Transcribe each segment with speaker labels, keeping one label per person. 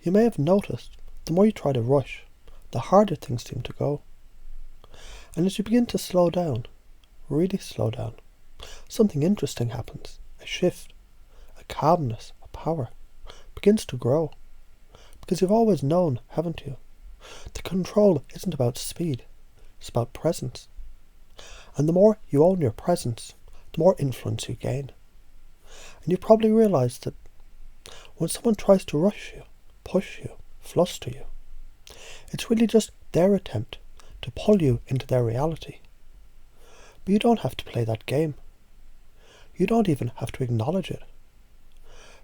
Speaker 1: You may have noticed the more you try to rush, the harder things seem to go. And as you begin to slow down, really slow down, something interesting happens. A shift, a calmness, a power begins to grow. Because you've always known, haven't you? The control isn't about speed, it's about presence. And the more you own your presence, the more influence you gain. And you've probably realised that when someone tries to rush you, push you, fluster you, it's really just their attempt to pull you into their reality. But you don't have to play that game. You don't even have to acknowledge it.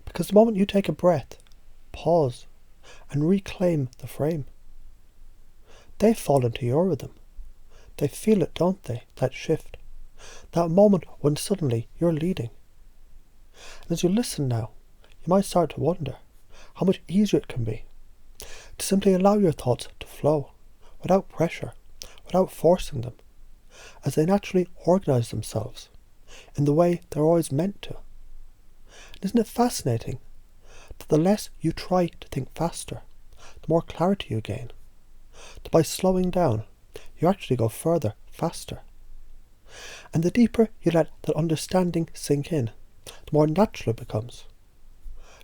Speaker 1: Because the moment you take a breath, pause, and reclaim the frame, they fall into your rhythm. They feel it, don't they? That shift. That moment when suddenly you're leading. And as you listen now, you might start to wonder how much easier it can be to simply allow your thoughts to flow without pressure, without forcing them, as they naturally organise themselves in the way they're always meant to. And isn't it fascinating that the less you try to think faster, the more clarity you gain? That by slowing down, you actually go further, faster. And the deeper you let that understanding sink in, the more natural it becomes.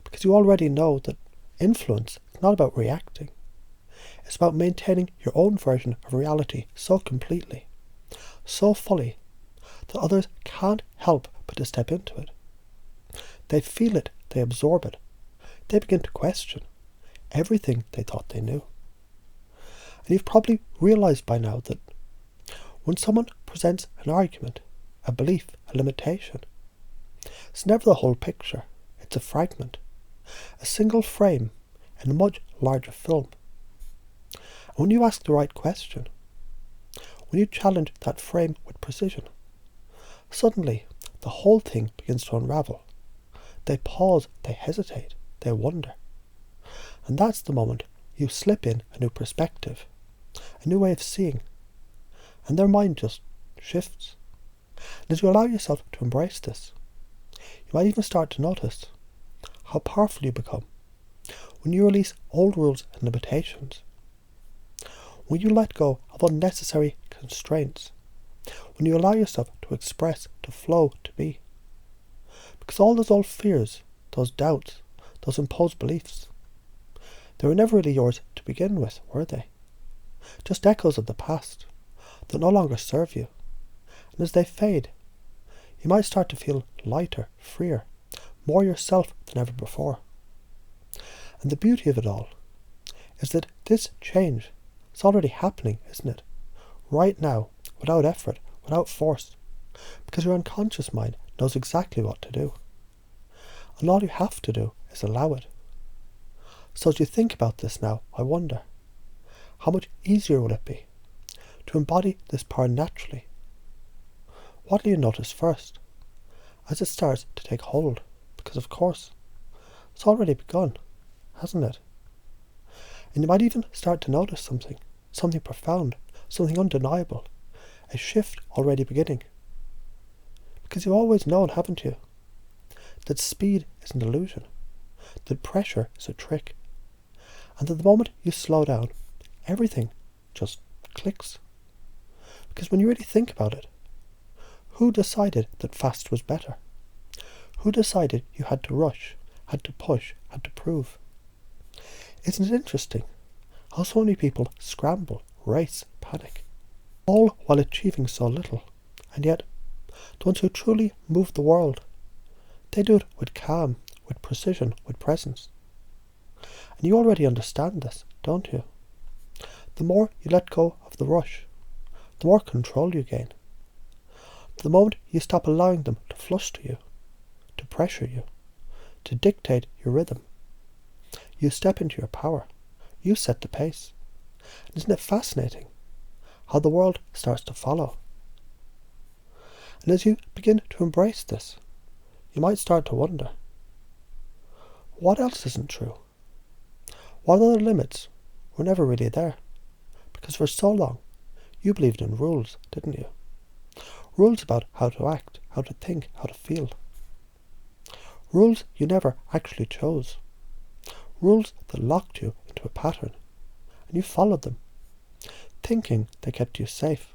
Speaker 1: Because you already know that influence is not about reacting. It's about maintaining your own version of reality so completely, so fully, that others can't help but to step into it. They feel it, they absorb it. They begin to question everything they thought they knew. And you've probably realised by now that when someone presents an argument, a belief, a limitation, it's never the whole picture, it's a fragment, a single frame in a much larger film. And when you ask the right question, when you challenge that frame with precision, suddenly the whole thing begins to unravel. They pause, they hesitate, they wonder. And that's the moment you slip in a new perspective, a new way of seeing, and their mind just shifts. And as you allow yourself to embrace this, you might even start to notice how powerful you become when you release old rules and limitations, when you let go of unnecessary constraints, when you allow yourself to express, to flow, to be. Because all those old fears, those doubts, those imposed beliefs, they were never really yours to begin with, were they? Just echoes of the past that no longer serve you. And as they fade, you might start to feel lighter, freer, more yourself than ever before. And the beauty of it all is that this change is already happening, isn't it? Right now, without effort, without force, because your unconscious mind knows exactly what to do. And all you have to do is allow it. So as you think about this now, I wonder, how much easier will it be to embody this power naturally? What do you notice first, as it starts to take hold? Because of course, it's already begun, hasn't it? And you might even start to notice something profound, something undeniable, a shift already beginning. Because you've always known, haven't you, that speed is an illusion, that pressure is a trick, and that the moment you slow down, everything just clicks. Because when you really think about it, who decided that fast was better? Who decided you had to rush, had to push, had to prove? Isn't it interesting how so many people scramble, race, panic, all while achieving so little, and yet the ones who truly move the world, they do it with calm, with precision, with presence. And you already understand this, don't you? The more you let go of the rush, the more control you gain. The moment you stop allowing them to fluster you, to pressure you, to dictate your rhythm, you step into your power. You set the pace. And isn't it fascinating how the world starts to follow? And as you begin to embrace this, you might start to wonder, what else isn't true? What other limits were never really there? Because for so long, you believed in rules, didn't you? Rules about how to act, how to think, how to feel. Rules you never actually chose. rules that locked you into a pattern, and you followed them, thinking they kept you safe.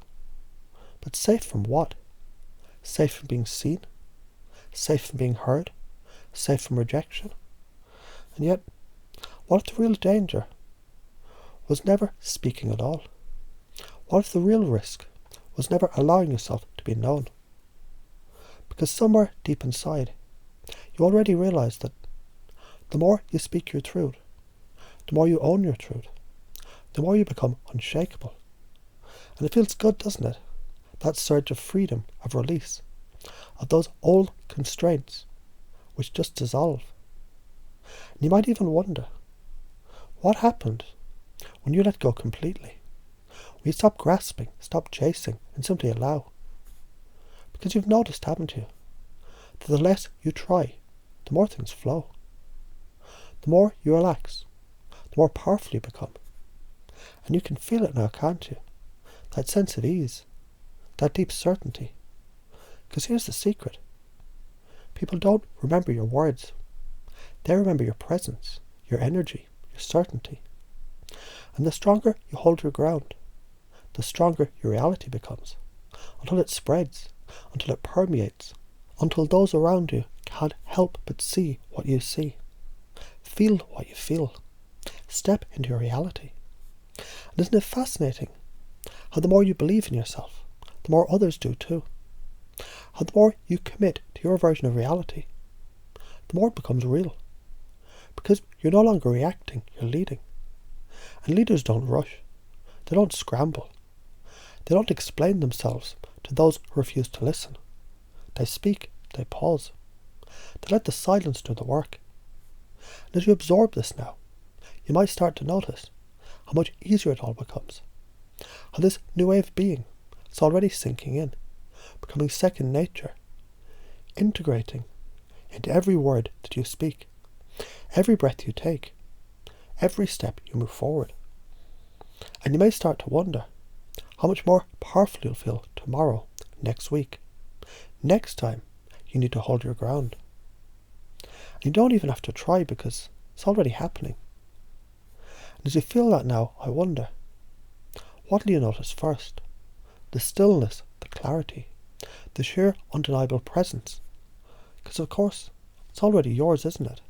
Speaker 1: But safe from what? Safe from being seen? Safe from being heard? Safe from rejection? And yet, what if the real danger was never speaking at all? What if the real risk was never allowing yourself to be known? Because somewhere deep inside, you already realize that the more you speak your truth, the more you own your truth, the more you become unshakable. And it feels good, doesn't it? That surge of freedom, of release, of those old constraints which just dissolve. And you might even wonder, what happened when you let go completely? When you stop grasping, stop chasing, and simply allow? Because you've noticed, haven't you, that the less you try, the more things flow. The more you relax, the more powerful you become. And you can feel it now, can't you? That sense of ease, that deep certainty. Because here's the secret. People don't remember your words. They remember your presence, your energy, your certainty. And the stronger you hold your ground, the stronger your reality becomes, until it spreads, until it permeates, until those around you can't help but see what you see. Feel what you feel. Step into your reality. And isn't it fascinating how the more you believe in yourself, the more others do too? How the more you commit to your version of reality, the more it becomes real. Because you're no longer reacting, you're leading. And leaders don't rush. They don't scramble. They don't explain themselves to those who refuse to listen. They speak, they pause. They let the silence do the work. And as you absorb this now, you might start to notice how much easier it all becomes. How this new way of being is already sinking in, becoming second nature, integrating into every word that you speak, every breath you take, every step you move forward. And you may start to wonder how much more powerful you'll feel tomorrow, next week, next time you need to hold your ground. And you don't even have to try because it's already happening. And as you feel that now, I wonder, what will you notice first? The stillness, the clarity, the sheer undeniable presence. Because of course, it's already yours, isn't it?